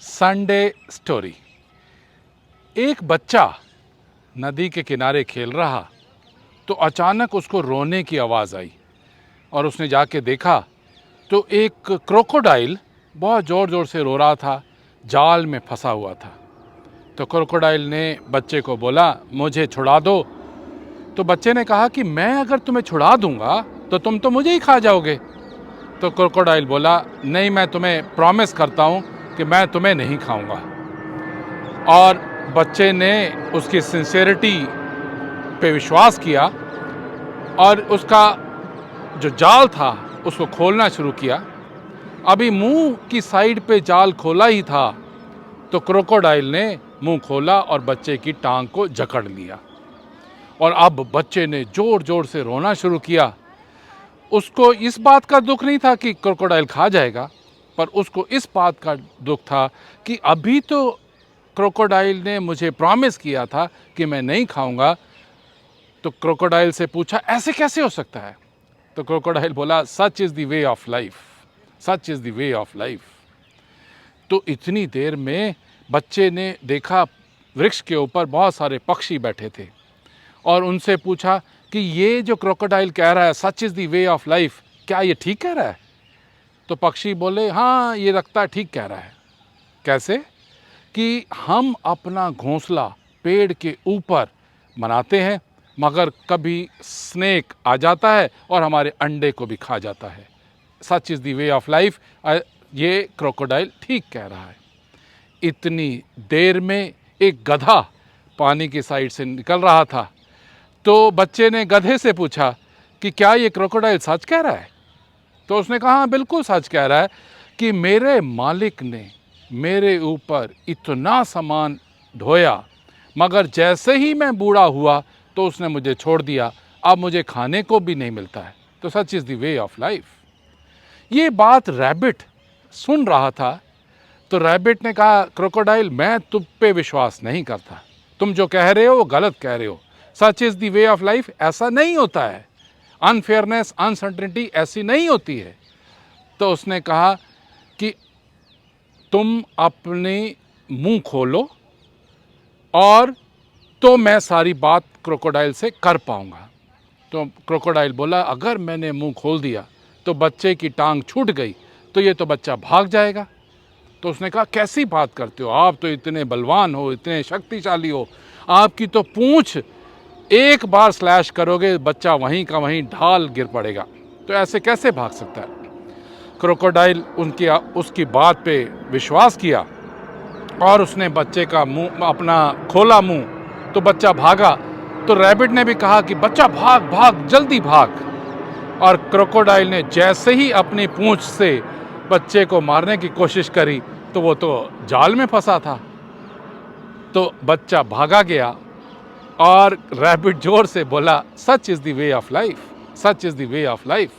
Sunday story. एक बच्चा नदी के किनारे खेल रहा तो अचानक उसको रोने की आवाज़ आई और उसने जाके देखा तो एक क्रोकोडाइल बहुत ज़ोर ज़ोर से रो रहा था, जाल में फंसा हुआ था। तो क्रोकोडाइल ने बच्चे को बोला, मुझे छुड़ा दो। तो बच्चे ने कहा कि मैं अगर तुम्हें छुड़ा दूंगा तो तुम तो मुझे ही खा जाओगे। तो क्रोकोडाइल बोला, नहीं, मैं तुम्हें प्रॉमिस करता हूँ कि मैं तुम्हें नहीं खाऊंगा। और बच्चे ने उसकी सिंसेरिटी पे विश्वास किया और उसका जो जाल था उसको खोलना शुरू किया। अभी मुंह की साइड पे जाल खोला ही था तो क्रोकोडाइल ने मुंह खोला और बच्चे की टांग को जकड़ लिया। और अब बच्चे ने जोर जोर से रोना शुरू किया। उसको इस बात का दुख नहीं था कि क्रोकोडाइल खा जाएगा, पर उसको इस बात का दुख था कि अभी तो क्रोकोडाइल ने मुझे प्रॉमिस किया था कि मैं नहीं खाऊंगा। तो क्रोकोडाइल से पूछा, ऐसे कैसे हो सकता है? तो क्रोकोडाइल बोला, सच is the way of life, such is the way of life. तो इतनी देर में बच्चे ने देखा वृक्ष के ऊपर बहुत सारे पक्षी बैठे थे और उनसे पूछा कि ये जो क्रोकोडाइल कह रहा है सच is the way of life, क्या ये ठीक कह रहा है? तो पक्षी बोले, हाँ, ये लगता ठीक कह रहा है। कैसे? कि हम अपना घोंसला पेड़ के ऊपर बनाते हैं मगर कभी स्नेक आ जाता है और हमारे अंडे को भी खा जाता है। सच is the way of life, ये क्रोकोडाइल ठीक कह रहा है। इतनी देर में एक गधा पानी की साइड से निकल रहा था तो बच्चे ने गधे से पूछा कि क्या ये क्रोकोडाइल सच कह रहा है? तो उसने कहा, हाँ, बिल्कुल सच कह रहा है कि मेरे मालिक ने मेरे ऊपर इतना सामान ढोया मगर जैसे ही मैं बूढ़ा हुआ तो उसने मुझे छोड़ दिया, अब मुझे खाने को भी नहीं मिलता है। तो सच is the way of life. ये बात रैबिट सुन रहा था तो रैबिट ने कहा, क्रोकोडाइल, मैं तुम पे विश्वास नहीं करता, तुम जो कह रहे हो वो गलत कह रहे हो। सच is the way of life ऐसा नहीं होता है, अनफेयरनेस, अनसर्टेनिटी ऐसी नहीं होती है। तो उसने कहा कि तुम अपने मुंह खोलो और तो मैं सारी बात क्रोकोडाइल से कर पाऊंगा। तो क्रोकोडाइल बोला, अगर मैंने मुंह खोल दिया तो बच्चे की टांग छूट गई तो ये तो बच्चा भाग जाएगा। तो उसने कहा, कैसी बात करते हो, आप तो इतने बलवान हो, इतने शक्तिशाली हो, आपकी तो पूंछ एक बार स्लैश करोगे बच्चा वहीं का वहीं ढाल गिर पड़ेगा, तो ऐसे कैसे भाग सकता है? क्रोकोडाइल उसकी बात पे विश्वास किया और उसने बच्चे का मुंह अपना खोला मुंह तो बच्चा भागा। तो रैबिट ने भी कहा कि बच्चा भाग भाग, जल्दी भाग। और क्रोकोडाइल ने जैसे ही अपनी पूंछ से बच्चे को मारने की कोशिश करी तो वो तो जाल में फंसा था। तो बच्चा भागा गया और रैबिट जोर से बोला, सच is the way of life, such is the way of life.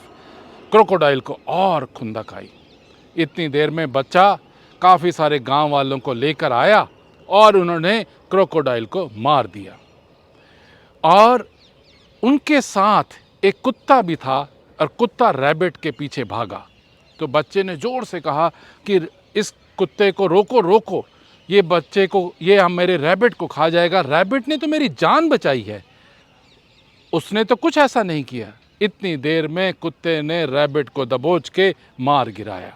Crocodile को और खुंदक आई। इतनी देर में बच्चा काफ़ी सारे गांव वालों को लेकर आया और उन्होंने क्रोकोडाइल को मार दिया। और उनके साथ एक कुत्ता भी था और कुत्ता रैबिट के पीछे भागा। तो बच्चे ने जोर से कहा कि इस कुत्ते को रोको रोको, ये बच्चे को, ये हम मेरे रैबिट को खा जाएगा। रैबिट ने तो मेरी जान बचाई है, उसने तो कुछ ऐसा नहीं किया। इतनी देर में कुत्ते ने रैबिट को दबोच के मार गिराया।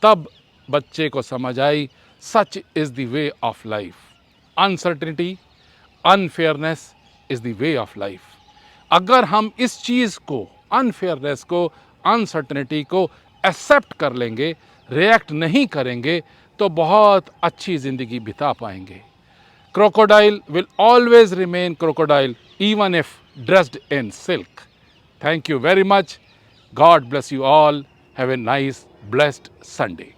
तब बच्चे को समझ आई, such is the way of life, uncertainty, unfairness is the way of life. अगर हम इस चीज़ को, अनफेयरनेस को, अनसर्टेनिटी को एक्सेप्ट कर लेंगे, रिएक्ट नहीं करेंगे तो बहुत अच्छी ज़िंदगी बिता पाएंगे। Crocodile will always remain crocodile even if dressed in silk. Thank you very much. God bless you all. Have a nice, blessed Sunday.